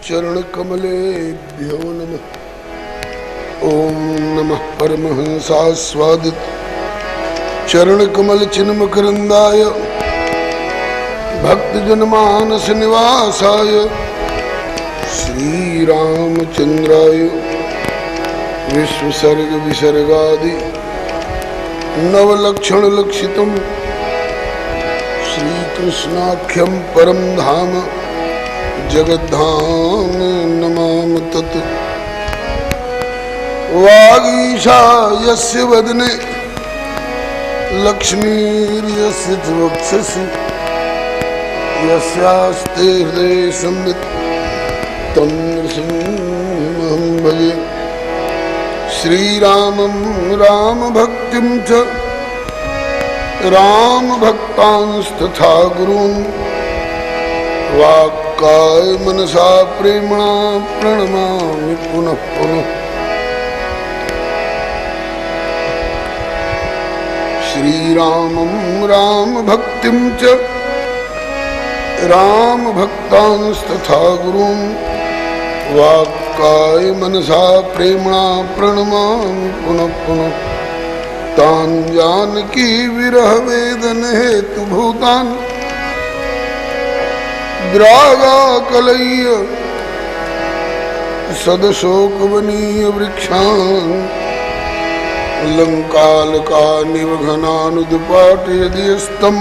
चरणकमलेभ्यो नमः। ओम नमः परमहंसास्वादित चरणकमल चिन्मकरंदाय भक्तजनमानस निवासाय श्रीरामचंद्राय विश्वसर्ग विसर्गादि नवलक्षण लक्षितम् श्रीकृष्णाख्यं परम धाम जगद्धाम नमाम तत्। वागीशा यस्य वदने लक्ष्मीर्यस्य वक्षसि यस्यास्ते हृदये संवित् तं नृसिंहं भजे। श्रीरामं रामभक्तिं च रामभक्तांस्तथा गुरून् वाक्काय मनसा प्रेम्णा प्रणमामि पुनः पुनः। श्रीरामं रामभक्तिं च रामभक्तांस्तथा गुरून् वाक्काय मनसा प्रेम्णा प्रणमामि पुनः पुनः। तान् जानकी विरह वेदन हेतु भूतान् द्रागाकलय्य सदशोकवनीय वृक्षान् लंकालकानिव घनानुदुपाटयदियस्तं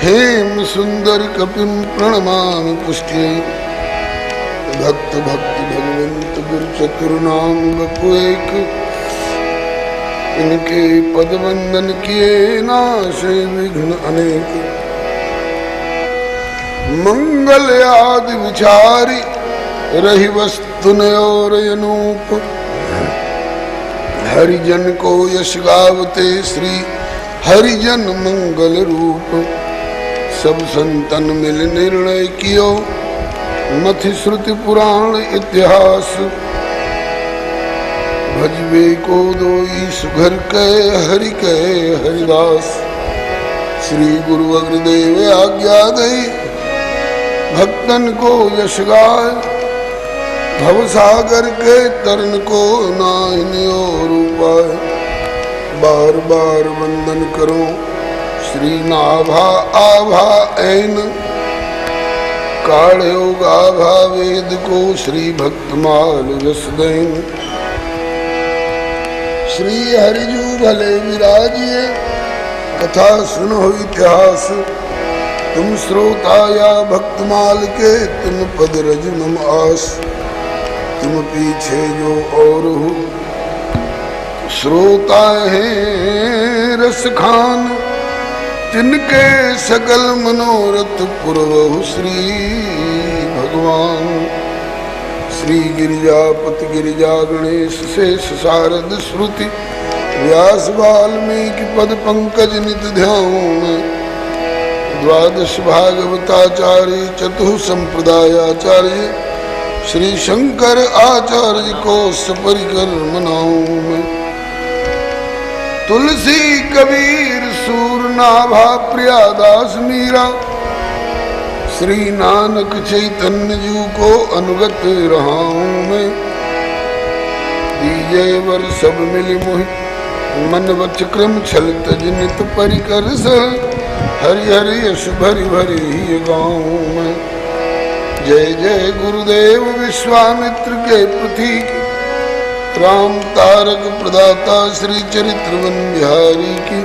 हेम सुंदर कपिं प्रणमामि पुष्ट्यै। भक्त भक्ति भगवंत गुरु चतुर्नाम बपु एक इनके पद वंदन किए नाशे विघ्न अनेक। मंगल आदि विचारी रही वस्तु और अनूप हरिजन को यश गावते श्री हरिजन मंगल रूप। सब संतन मिल निर्णय कियो मथि श्रुति पुराण इतिहास। भजबे को दोई सुघर कह हरि कह हरिदास। श्री गुरु अग्रदेव आज्ञा दई भक्तन को यश गाय। भवसागर के तरन को नाहिनी और उपाय। बार बार वंदन करो श्री नाभा आभा ऐन काढ़ो गाभा वेद को श्री भक्तमाल रसदैन। श्री हरिजू भले विराजिए कथा सुनो इतिहास। तुम श्रोता या भक्तमाल के तुम पद रज मम आस। तुम पीछे जो और हो श्रोता है रस खान तिनके सकल मनोरथ पुरवहु श्री भगवान। श्री गिरिजापति गिरिजा गणेश शेष शारद श्रुति व्यास वाल्मीकि पद पंकज नित ध्यान। द्वादश भागवताचार्य चतुः संप्रदायाचार्य श्री शंकर आचार्य को सपरिकर मनाऊं मैं। तुलसी कबीर सूर नाभा प्रियादास मीरा श्री नानक चैतन्य जू को अनुगत रहा हूँ मैं। दीजे वर सब मिली मोहि मन वच क्रम छल तज नित परिकर सर। हरि हरि यश भरि भरि ही गाऊं मैं। जय जय गुरुदेव विश्वामित्र के प्रतीक राम तारक प्रदाता श्री चरित्रवन बिहारी की।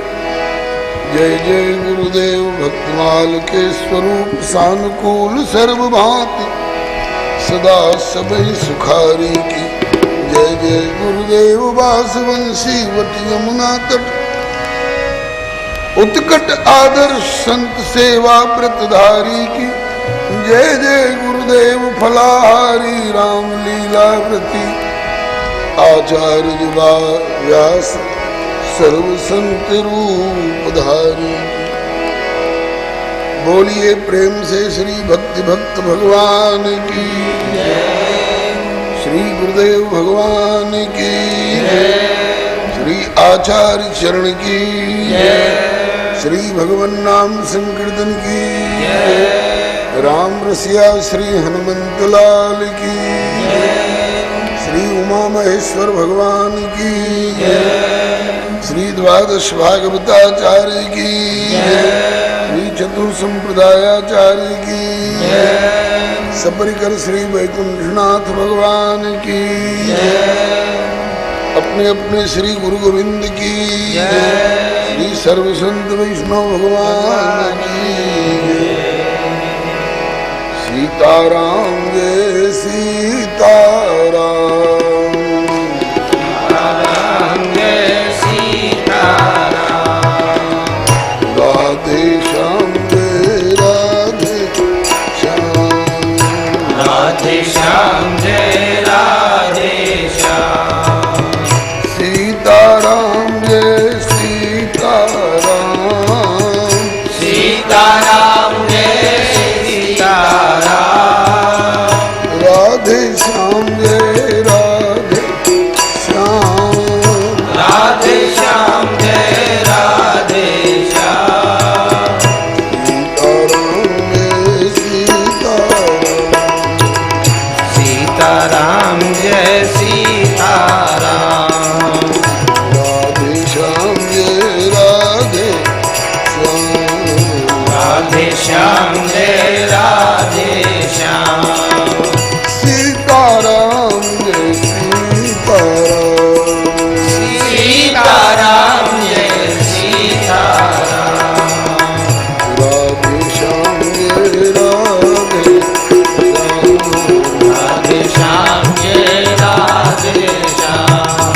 जय जय गुरुदेव भक्तमाल के स्वरूप सानुकूल सर्वभांति सदा सबहि सुखारी की। जय जय गुरुदेव वासवंशी वट यमुना तट उत्कट आदर्श संत सेवा व्रतधारी की। जय जय गुरुदेव फलाहारी राम लीला व्रती आचार्य व्यास सर्व संत रूपधारी। बोलिए प्रेम से श्री भक्ति भक्त भगवान की। श्री गुरुदेव भगवान की। श्री आचार्य चरण की। श्री भगवान नाम संकीर्तन की। राम रसिया श्री हनुमंत लाल की, श्री उमा महेश्वर भगवान की, श्री द्वादश भागवताचार्य की, श्री चतुर संप्रदायाचार्य की, सपरिकर श्री वैकुंठनाथ भगवान की, अपने अपने श्री गुरु गोविंद की, श्री सर्व संत वैष्णव भगवान की। सीताराम जय सीताराम, राम जय सीताराम, राधे श्याम जय राधे श्याम, राधे श्याम जय राधे श्याम, सीताराम जय सीताराम, सीताराम जय सीताराम, राधे श्याम जय राधे श्याम, राधे श्याम जय राधे श्याम, सीताराम जय सीताराम, सीताराम जय सीताराम, राधे श्याम जय राधे श्याम, राधे श्याम जय सीताराम जय राधे श्याम,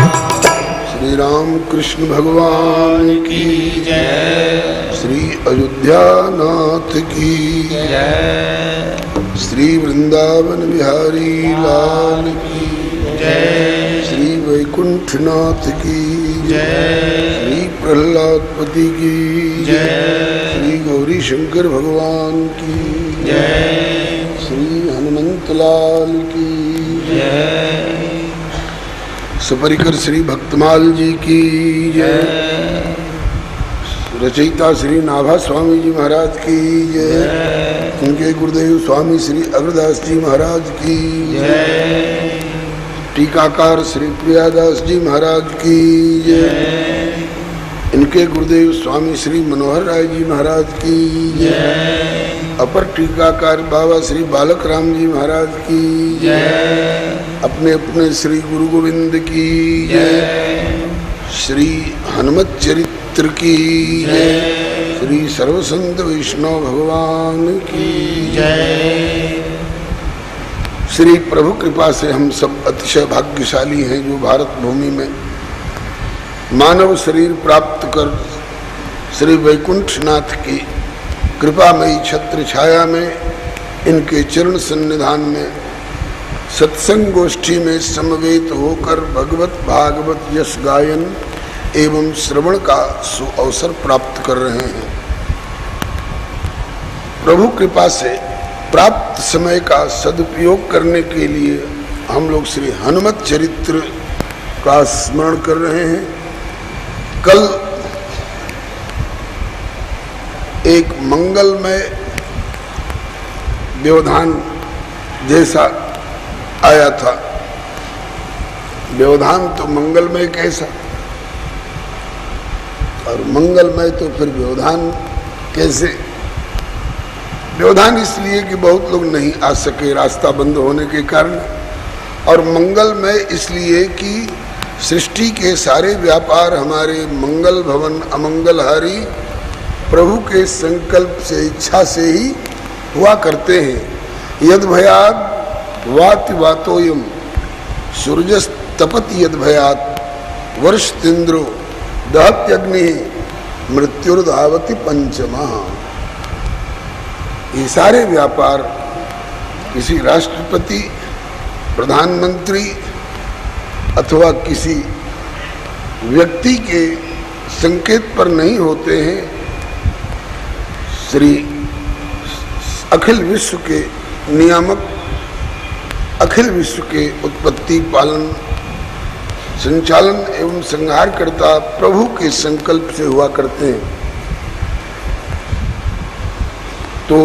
श्री राम कृष्ण भगवान की जय, श्री अयोध्या नाथ की जय, श्री वृंदावन बिहारी लाल की जय, श्री वैकुंठनाथ की जय, श्री प्रहलादपति की जय, श्री गौरी शंकर भगवान की जय, श्री हनुमंत लाल की जय, सपरिकर श्री भक्तमाल जी की जय, रचयिता श्री नाभा स्वामी जी महाराज की जय, उनके गुरुदेव स्वामी श्री अग्रदास जी महाराज की जय, टीकाकार श्री प्रियादास जी महाराज की जय, इनके गुरुदेव स्वामी श्री मनोहर राय जी महाराज की जय, अपर टीकाकार बाबा श्री बालक राम जी महाराज की जय, अपने अपने श्री गुरु गोविंद की जय, श्री हनुमत चरित्र की जय, श्री सर्वसंत वैष्णव भगवान की जय। श्री प्रभु कृपा से हम सब अतिशय भाग्यशाली हैं जो भारत भूमि में मानव शरीर प्राप्त कर श्री वैकुंठनाथ की कृपामयी छत्र छाया में इनके चरण सन्निधान में सत्संग गोष्ठी में समवेत होकर भगवत भागवत यश गायन एवं श्रवण का सुअवसर प्राप्त कर रहे हैं। प्रभु कृपा से प्राप्त समय का सदुपयोग करने के लिए हम लोग श्री हनुमत चरित्र का स्मरण कर रहे हैं। कल एक मंगलमय व्यवधान जैसा आया था। व्यवधान तो मंगलमय कैसा और मंगलमय तो फिर व्यवधान कैसे। व्यवधान इसलिए कि बहुत लोग नहीं आ सके रास्ता बंद होने के कारण, और मंगलमय इसलिए कि सृष्टि के सारे व्यापार हमारे मंगल भवन अमंगलहारी प्रभु के संकल्प से इच्छा से ही हुआ करते हैं। यद भयात वाति वातोयम सूर्यस्तपति यद भयात वर्ष तिंद्रो दहत्यग्नि मृत्युर्धावति पंचमा। ये सारे व्यापार किसी राष्ट्रपति, प्रधानमंत्री अथवा किसी व्यक्ति के संकेत पर नहीं होते हैं। श्री अखिल विश्व के नियामक, अखिल विश्व के उत्पत्ति पालन संचालन एवं संहार करता प्रभु के संकल्प से हुआ करते हैं। तो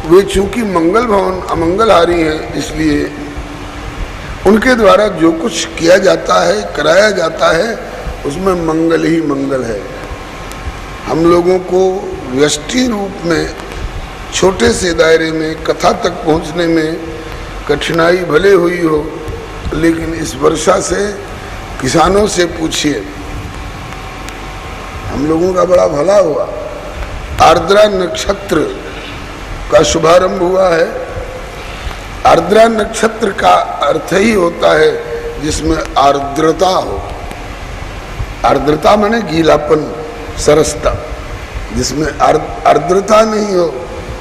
वे चूंकि मंगल भवन अमंगलहारी हैं, इसलिए उनके द्वारा जो कुछ किया जाता है, कराया जाता है, उसमें मंगल ही मंगल है। हम लोगों को व्यष्टि रूप में छोटे से दायरे में कथा तक पहुंचने में कठिनाई भले हुई हो, लेकिन इस वर्षा से किसानों से पूछिए, हम लोगों का बड़ा भला हुआ। आर्द्रा नक्षत्र का शुभारंभ हुआ है। आर्द्रा नक्षत्र का अर्थ ही होता है जिसमें आर्द्रता हो। आर्द्रता माने गीलापन, सरसता। जिसमें आर्द्रता नहीं हो,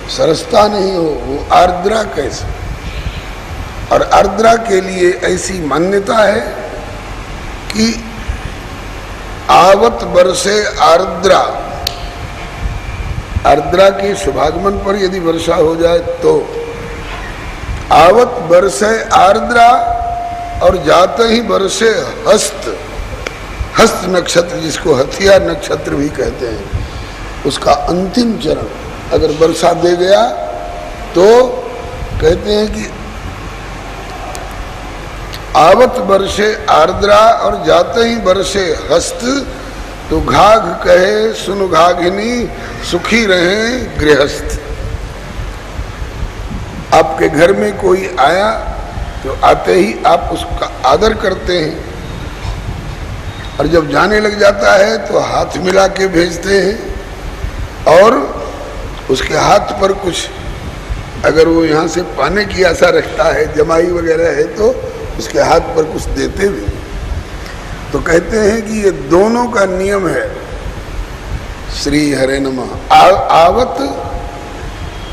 सरसता नहीं हो, वो आर्द्रा कैसे? और आर्द्रा के लिए ऐसी मान्यता है कि आवत वर्षे आर्द्रा, आर्द्रा के शुभागमन पर यदि वर्षा हो जाए तो आवत वर्षे आर्द्रा, और जाते ही वर्षे हस्त, हस्त नक्षत्र जिसको हथियार नक्षत्र भी कहते हैं, उसका अंतिम चरण अगर वर्षा दे गया तो कहते हैं कि आवत वर्षे आर्द्रा और जाते ही वर्षे हस्त, तो घाघ कहे सुन घाघिनी सुखी रहे गृहस्थ। आपके घर में कोई आया तो आते ही आप उसका आदर करते हैं, और जब जाने लग जाता है तो हाथ मिला के भेजते हैं, और उसके हाथ पर कुछ अगर वो यहाँ से पाने की आशा रखता है, जमाई वगैरह है, तो उसके हाथ पर कुछ देते भी। तो कहते हैं कि ये दोनों का नियम है। श्री हरे नमः। आवत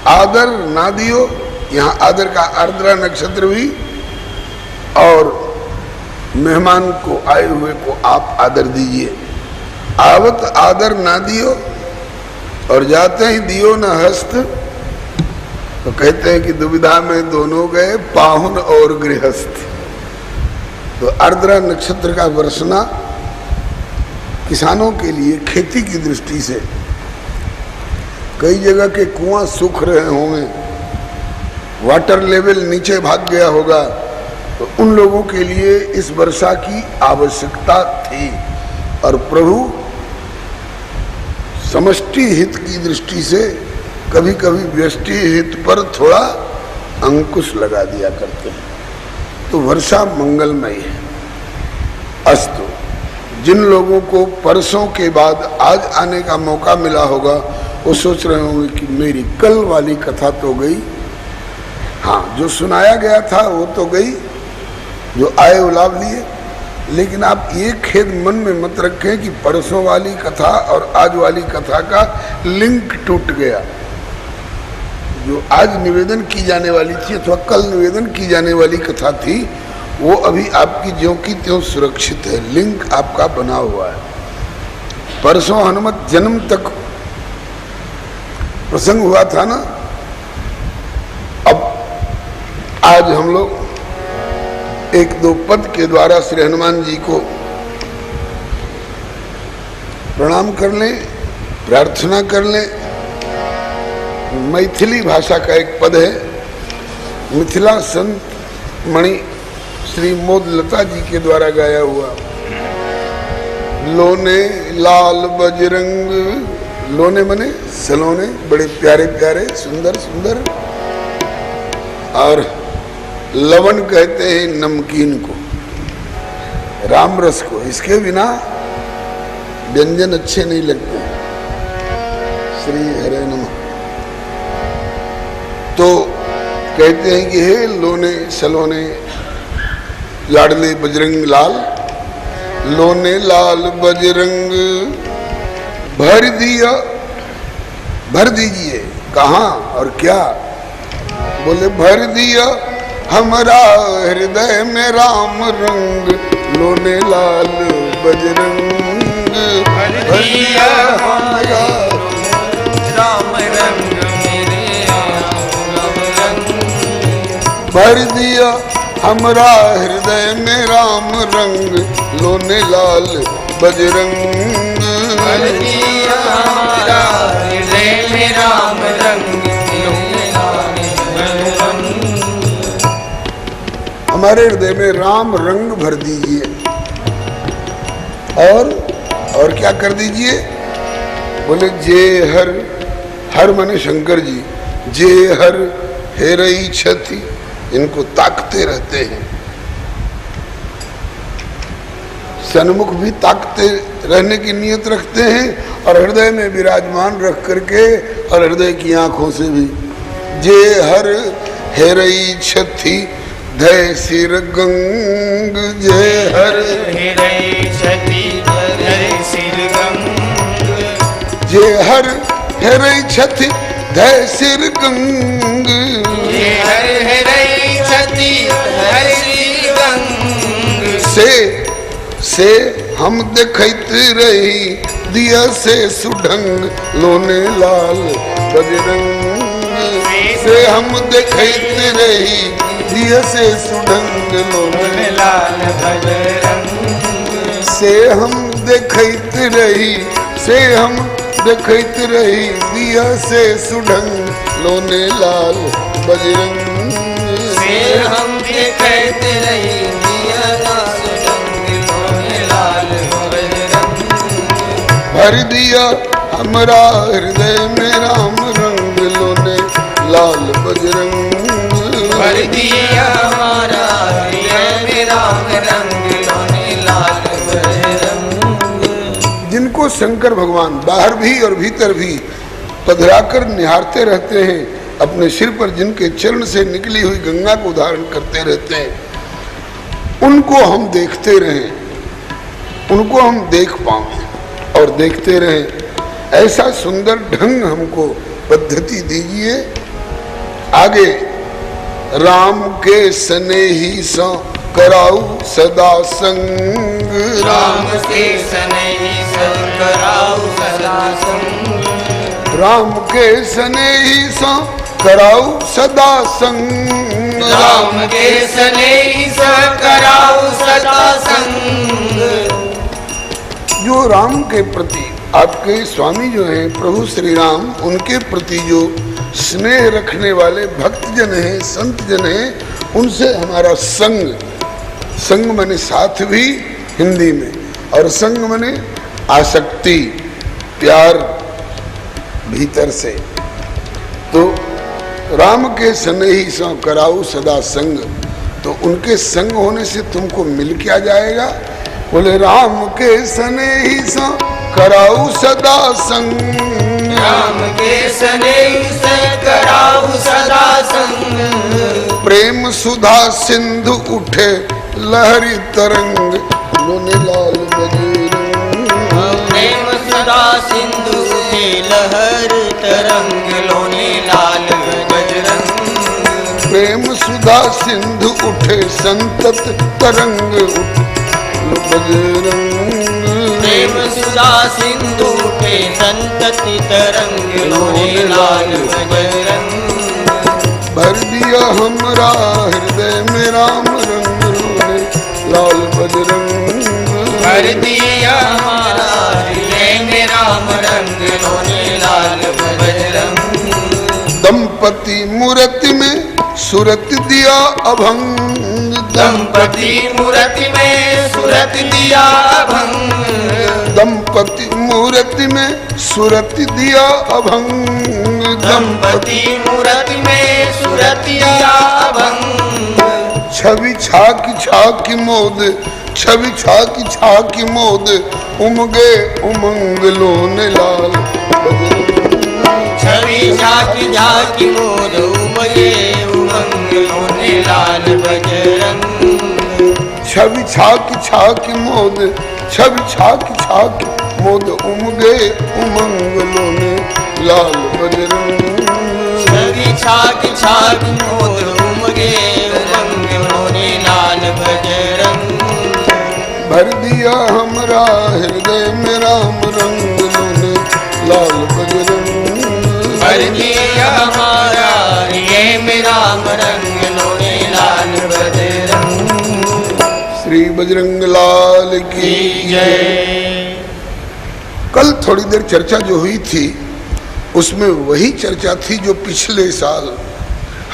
आदर ना दियो, यहाँ आदर का आर्द्रा नक्षत्र भी, और मेहमान को, आए हुए को आप आदर दीजिए। आवत आदर ना दियो और जाते ही दियो न हस्त, तो कहते हैं कि दुविधा में दोनों गए पाहुन और गृहस्थ। तो आर्द्रा नक्षत्र का बरसना किसानों के लिए खेती की दृष्टि से, कई जगह के कुआं सूख रहे होंगे, वाटर लेवल नीचे भाग गया होगा, तो उन लोगों के लिए इस वर्षा की आवश्यकता थी। और प्रभु समष्टि हित की दृष्टि से कभी कभी व्यष्टि हित पर थोड़ा अंकुश लगा दिया करते हैं। तो वर्षा मंगलमय है। अस्तु, जिन लोगों को परसों के बाद आज आने का मौका मिला होगा, वो सोच रहे होंगे कि मेरी कल वाली कथा तो गई। हाँ, जो सुनाया गया था वो तो गई, जो आए वो लाभ लिए। लेकिन आप ये खेद मन में मत रखें कि परसों वाली कथा और आज वाली कथा का लिंक टूट गया। जो आज निवेदन की जाने वाली थी अथवा कल निवेदन की जाने वाली कथा थी, वो अभी आपकी ज्यों की त्यों सुरक्षित है, लिंक आपका बना हुआ है। परसों हनुमत जन्म तक प्रसंग हुआ था ना। अब आज हम लोग एक दो पद के द्वारा श्री हनुमान जी को प्रणाम कर लें, प्रार्थना कर लें। मैथिली भाषा का एक पद है, मिथिला संत मणि श्री मोद लता जी के द्वारा गाया हुआ। लोने लाल बजरंग, लोने मने सलोने, बड़े प्यारे प्यारे सुंदर सुंदर, और लवण कहते हैं नमकीन को, राम रस को। इसके बिना व्यंजन अच्छे नहीं लगते। श्री हरे नमः। तो कहते हैं कि हे लोने सलोने लाडले बजरंग लाल, लोने लाल बजरंग भर दिया, भर दीजिए। कहाँ और क्या? बोले भर दिया हमारा हृदय में राम रंग, लोने लाल बजरंग भर दिया हमारा राम रंग मेरे राम रंग, भर दिया हमारा हृदय में राम रंग, लोने लाल बजरंग भर दिया हमारा हृदय में राम रंग, लोने लाल हमारे हृदय में राम रंग भर दीजिए। और क्या कर दीजिए? बोले जे हर, हर माने शंकर जी, जे हर हेरई छति, इनको ताकते रहते हैं। सन्मुख भी ताकते रहने की नियत रखते हैं और हृदय में विराजमान रख करके और हृदय की आंखों से भी। जे हर हेरई छति धय सिर गंग, जे हर हेरई छति धय सिर गंग, जे हर हेरई छति धय सिर गंग, जे हर हेरई छति धय सिर गंग। से हम देखत रही दिया से सुढंग, लोने लाल बजरंग। से हम देखत रही दिया से सुढंग, लोने लाल बजरंग। से हम देखत रही, से हम देखत रही दिया से सुढंग, लोने लाल बजरंग। से हम देखत रही दिया सुढंग, लोने लाल बजरंग। भर दिया हमारा हृदय में राम रंग, लोने लाल बजरंग। भर दिया हमारा हृदय में राम रंग, लोने लाल बजरंग। जिनको शंकर भगवान बाहर भी और भीतर भी पधराकर निहारते रहते हैं, अपने सिर पर जिनके चरण से निकली हुई गंगा को धारण करते रहते हैं, उनको हम देखते रहें, उनको हम देख पाएं और देखते रहें। ऐसा सुंदर ढंग हमको पद्धति दीजिए। आगे राम के स्नेही सा कराऊ सदा संग, राम के स्नेही सा कराऊ सदा संग। राम के स्नेही सा कराऊ सदा संग, राम के स्नेही सा कराऊ सदा संग। जो राम के प्रति आपके स्वामी जो हैं प्रभु श्री राम, उनके प्रति जो स्नेह रखने वाले भक्तजन हैं, संत जन हैं, उनसे हमारा संग, संग माने साथ भी हिंदी में, और संग माने आसक्ति, प्यार भीतर से। तो राम के स्नेही सो कराऊ सदा संग, तो उनके संग होने से तुमको मिल क्या जाएगा? बोले राम के स्नेही सा कराऊ सदा संग, राम के स्नेही सा कराऊ सदा संग। प्रेम सुधा सिंधु उठे लहरी तरंग, लोने लाल बजरंग। प्रेम सुधा सिंधु उठे लहर तरंग, लोने लाल बजरंग। प्रेम सुधा सिंधु उठे संतत तरंग, बजरंग। प्रेम सुधा सिंधु उठे संतति तरंग, लोने लाल बजरंग। भर दिया हमरा हृदय में राम रंग, लोने लाल बजरंग। भर दिया हमारा हृदय में राम रंग, लोने लाल बजरंग। दंपति मूर्ति में सूरत दिया अभंग, दंपति मूर्ति में सूरत दिया अभंग। दंपति मूर्ति में सूरत दिया अभंग, दंपति मूर्ति में सूरत दिया अभंग। छवि छाकी छाकी मोद, छवि छाकी छाकी मोद, उमगे उमंग, लोने लाल बजरंग। छवि छाकी झाकी मोद, उमगे उमंग, लोने लाल बजरंग। छवि छाकी छाकी मोद, छवि छाकी छाकी मोद, उमगे उमंग, लोने लाल बजरंग। छवि छाकी छाकी मोद, उमगे उमंग, लोने लाल बजरंग। भर दिया हमरा हृदय में राम रंग, लोने लाल बजरंग। भर दिया हमारा हृदय में राम रंग, लोने लाल बजरंग। श्री बजरंग लाल की जय। कल थोड़ी देर चर्चा जो हुई थी उसमें वही चर्चा थी जो पिछले साल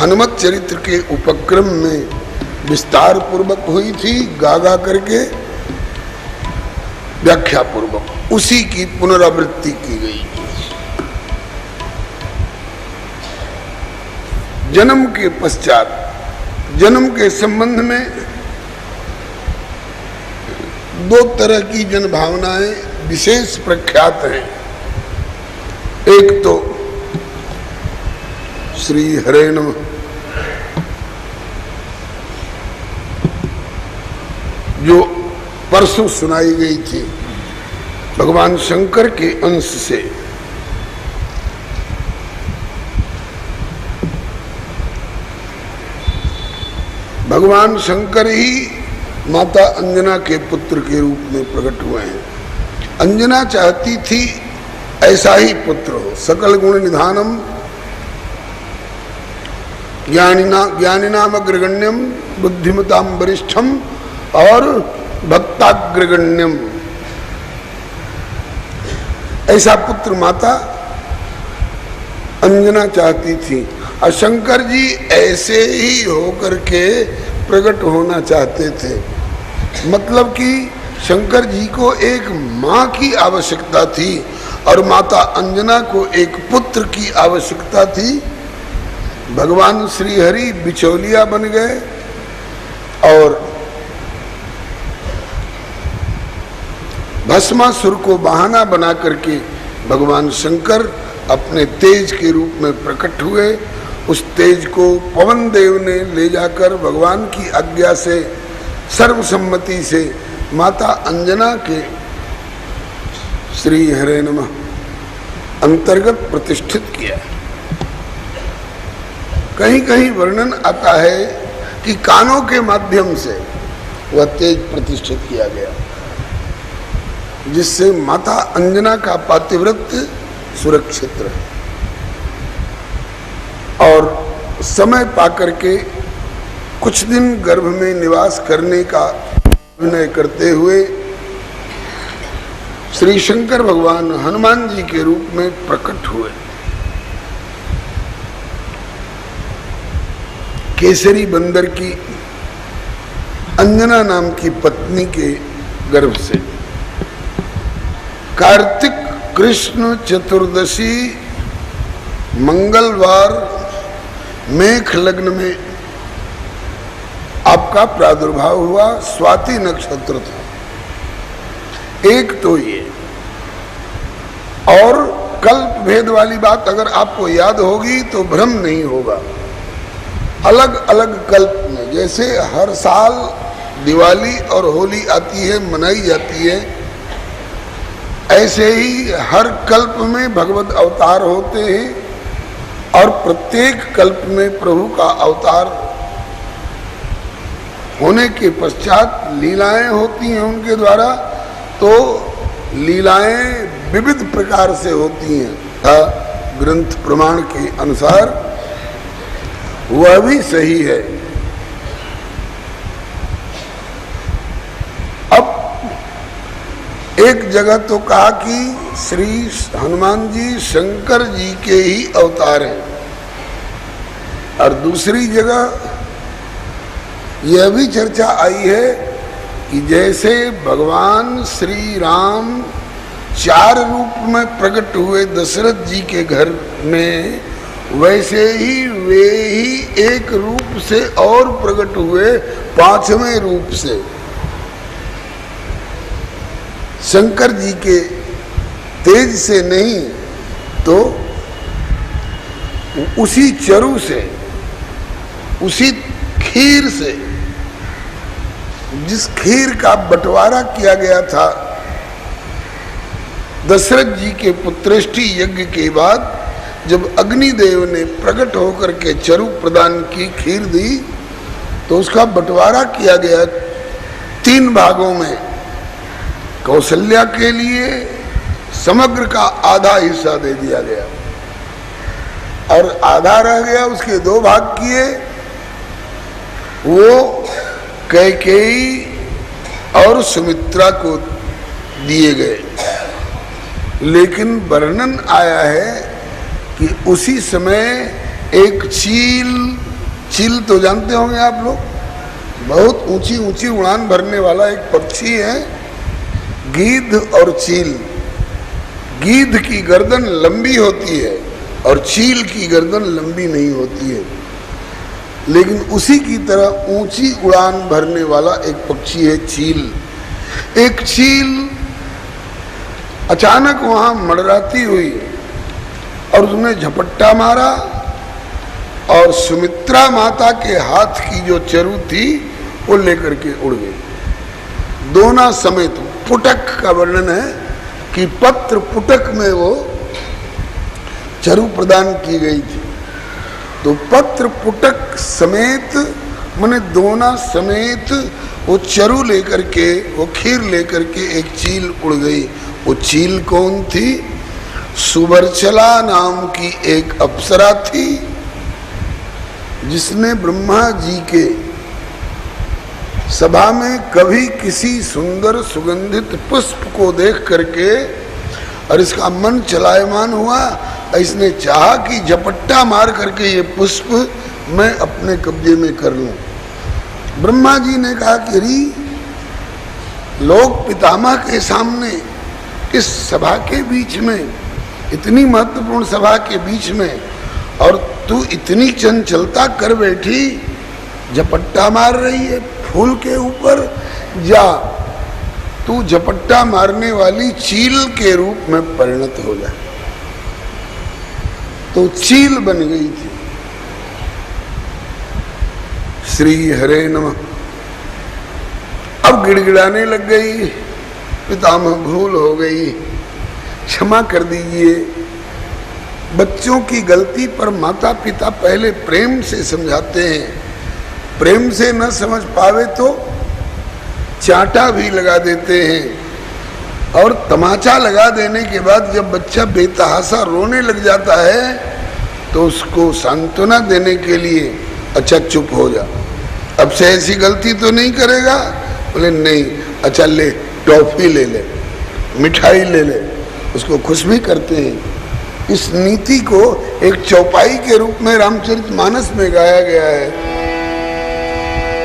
हनुमत चरित्र के उपक्रम में विस्तार पूर्वक हुई थी, गागा करके व्याख्या पूर्वक उसी की पुनरावृत्ति की गई। जन्म के पश्चात, जन्म के संबंध में दो तरह की जन भावनाएं विशेष प्रख्यात हैं। एक तो श्री हरे नमः, जो परसों सुनाई गई थी भगवान शंकर के अंश से। भगवान शंकर ही माता अंजना के पुत्र के रूप में प्रकट हुए हैं। अंजना चाहती थी ऐसा ही पुत्र हो, सकल गुण निधानम ज्ञानिनाम अग्रगण्यम बुद्धिमताम वरिष्ठम और भक्ताग्रगण्यम, ऐसा पुत्र माता अंजना चाहती थी। और शंकर जी ऐसे ही होकर के प्रकट होना चाहते थे। मतलब कि शंकर जी को एक माँ की आवश्यकता थी और माता अंजना को एक पुत्र की आवश्यकता थी। भगवान श्री हरि बिचौलिया बन गए और भस्मासुर को बहाना बना करके भगवान शंकर अपने तेज के रूप में प्रकट हुए। उस तेज को पवन देव ने ले जाकर भगवान की आज्ञा से, सर्वसम्मति से माता अंजना के श्री हरे नमः अंतर्गत प्रतिष्ठित किया। कहीं कहीं वर्णन आता है कि कानों के माध्यम से वह तेज प्रतिष्ठित किया गया, जिससे माता अंजना का पातिव्रत्य सुरक्षित रहे। और समय पाकर के कुछ दिन गर्भ में निवास करने का अभिनय करते हुए श्री शंकर भगवान हनुमान जी के रूप में प्रकट हुए। केसरी बंदर की अंजना नाम की पत्नी के गर्भ से। कार्तिक कृष्ण चतुर्दशी मंगलवार मेष लग्न में आपका प्रादुर्भाव हुआ। स्वाति नक्षत्र था। एक तो ये, और कल्प भेद वाली बात अगर आपको याद होगी तो भ्रम नहीं होगा। अलग अलग कल्प में, जैसे हर साल दिवाली और होली आती है, मनाई जाती है, ऐसे ही हर कल्प में भगवत अवतार होते हैं और प्रत्येक कल्प में प्रभु का अवतार होने के पश्चात लीलाएं होती हैं उनके द्वारा। तो लीलाएं विविध प्रकार से होती हैं। ग्रंथ प्रमाण के अनुसार वह भी सही है। एक जगह तो कहा कि श्री हनुमान जी शंकर जी के ही अवतार हैं, और दूसरी जगह यह भी चर्चा आई है कि जैसे भगवान श्री राम 4 रूप में प्रकट हुए दशरथ जी के घर में, वैसे ही वे ही एक रूप से और प्रकट हुए 5वें रूप से। शंकर जी के तेज से नहीं तो उसी चरु से, उसी खीर से, जिस खीर का बंटवारा किया गया था दशरथ जी के पुत्रेष्टि यज्ञ के बाद, जब अग्निदेव ने प्रकट होकर के चरु प्रदान की, खीर दी, तो उसका बंटवारा किया गया 3 भागों में। कौशल्या के लिए समग्र का आधा हिस्सा दे दिया गया और आधा रह गया, उसके 2 भाग किए, वो कैकेयी और सुमित्रा को दिए गए। लेकिन वर्णन आया है कि उसी समय एक चील तो जानते होंगे आप लोग, बहुत ऊंची ऊंची उड़ान भरने वाला एक पक्षी है गीध और चील। गीध की गर्दन लंबी होती है और चील की गर्दन लंबी नहीं होती है, लेकिन उसी की तरह ऊंची उड़ान भरने वाला एक पक्षी है चील। एक चील अचानक वहां मडराती हुई और उसने झपट्टा मारा और सुमित्रा माता के हाथ की जो चरु थी वो लेकर के उड़ गई, दोना समेत। पुटक का वर्णन है कि पत्र पुटक में वो चरु प्रदान की गई थी। तो पत्र पुटक समेत माने दोना समेत वो चरु लेकर के, वो खीर लेकर के एक चील उड़ गई। वो चील कौन थी? सुवर्चला नाम की एक अप्सरा थी, जिसने ब्रह्मा जी के सभा में कभी किसी सुंदर सुगंधित पुष्प को देख करके और इसका मन चलायमान हुआ, इसने चाहा कि झपट्टा मार करके ये पुष्प मैं अपने कब्जे में कर लूं। ब्रह्मा जी ने कहा कि री लोक पितामह के सामने, इस सभा के बीच में, इतनी महत्वपूर्ण सभा के बीच में, और तू इतनी चंचलता कर बैठी, झपट्टा मार रही है फूल के ऊपर। जा तू झपट्टा मारने वाली चील के रूप में परिणत हो जा। तो चील बन गई थी। श्री हरे नमः। अब गिड़गिड़ाने लग गई, पितामह भूल हो गई, क्षमा कर दीजिए। बच्चों की गलती पर माता पिता पहले प्रेम से समझाते हैं, प्रेम से न समझ पावे तो चांटा भी लगा देते हैं, और तमाचा लगा देने के बाद जब बच्चा बेतहासा रोने लग जाता है तो उसको सांत्वना देने के लिए अच्छा चुप हो जा, अब से ऐसी गलती तो नहीं करेगा। बोले नहीं, अच्छा ले टॉफी ले ले, मिठाई ले ले, उसको खुश भी करते हैं। इस नीति को एक चौपाई के रूप में रामचरितमानस में गाया गया है।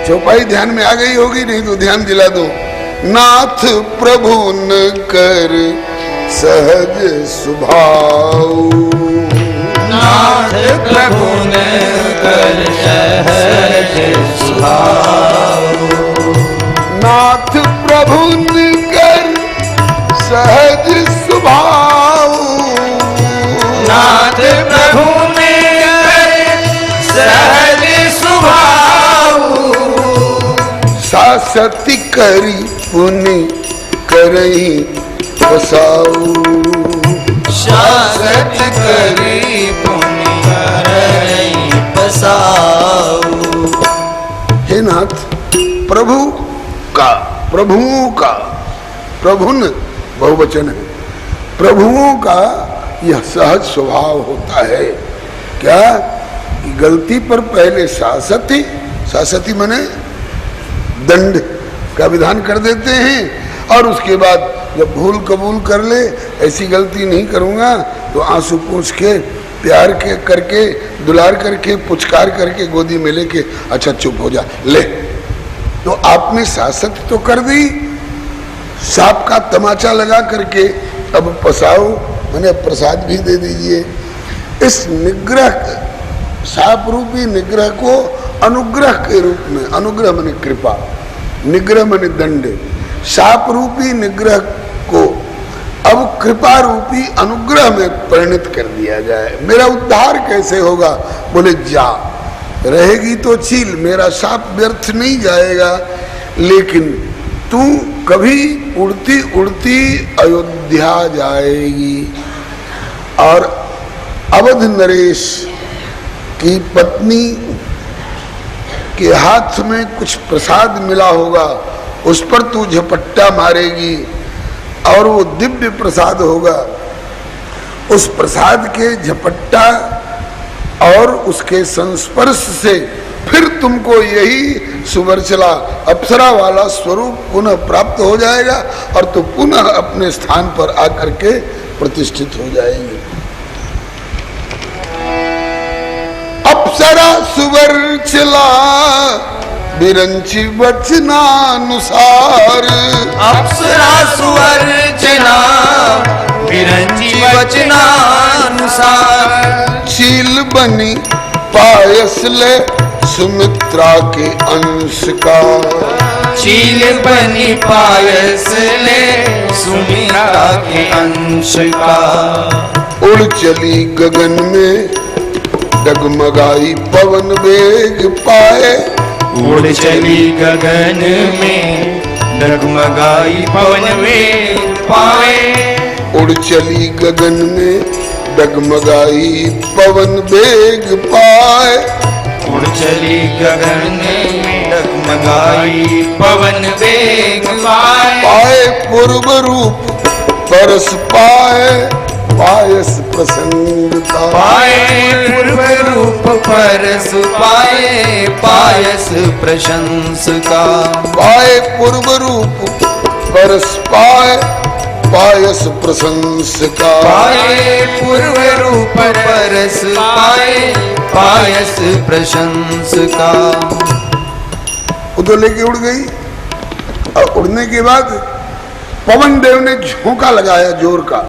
चौपाई ध्यान में आ गई होगी, नहीं तो ध्यान दिला दो। नाथ प्रभु न कर सहज स्वभाव, नाथ प्रभु न कर सहज स्वभाव, नाथ प्रभु न कर सहज स्वभाव, नाथ प्रभु ने सहज स्वभाव, सासति करी पुनि करई बसाऊ, शासत करी पुनि करई बसाऊ। हे नाथ, प्रभु का, प्रभुओं का, प्रभुन बहुवचन है, प्रभुओं का यह सहज स्वभाव होता है। क्या कि गलती पर पहले शासति, शासति माने दंड का विधान कर देते हैं, और उसके बाद जब भूल कबूल कर ले, ऐसी गलती नहीं करूंगा, तो आंसू पूछ के, प्यार के करके, दुलार करके, पुचकार करके गोदी में लेके अच्छा चुप हो जा ले। तो आपने शासत तो कर दी, सांप का तमाचा लगा करके अब पसाओ मैंने प्रसाद भी दे दीजिए। इस निग्रह, सांप रूपी निग्रह को अनुग्रह के रूप में, अनुग्रह माने कृपा, निग्रह माने दंड, शाप रूपी निग्रह को अब कृपा रूपी अनुग्रह में परिणत कर दिया जाए। मेरा उद्धार कैसे होगा? बोले जा, रहेगी तो चील, मेरा शाप व्यर्थ नहीं जाएगा, लेकिन तू कभी उड़ती उड़ती अयोध्या जाएगी, और अवध नरेश की पत्नी के हाथ में कुछ प्रसाद मिला होगा, उस पर तू झपट्टा मारेगी, और वो दिव्य प्रसाद होगा। उस प्रसाद के झपट्टा और उसके संस्पर्श से फिर तुमको यही सुवर्चला अप्सरा वाला स्वरूप पुनः प्राप्त हो जाएगा, और तो पुनः अपने स्थान पर आकर के प्रतिष्ठित हो जाएंगे। अप्सरा सुवर्चला विरंची वचनानुसार अप्सरा सुअर्चना विरंची वचनानुसार चील बनी पायस ले सुमित्रा के अंश का चील बनी पायस ले सुमित्रा के अंश का उड़ चली गगन में डगमगाई पवन वेग पाए उड़ चली गगन में डगमगाई पवन वेग पाए उड़ चली गगन में डगमगाई पवन वेग पाए उड़ चली गगन में डगमगाई पवन वेग पाए पाए पूर्व रूप परस पाए पायस प्रसन्नता पाए पूर्व रूप परस पाए पायस प्रशंस का पाए पूर्व रूप परस पाए पायस प्रशंस का पाए पूर्व रूप परस पाए पायस प्रशंस का। वो तो लेके उड़ गई और उड़ने के बाद पवन देव ने झोंका लगाया जोर का।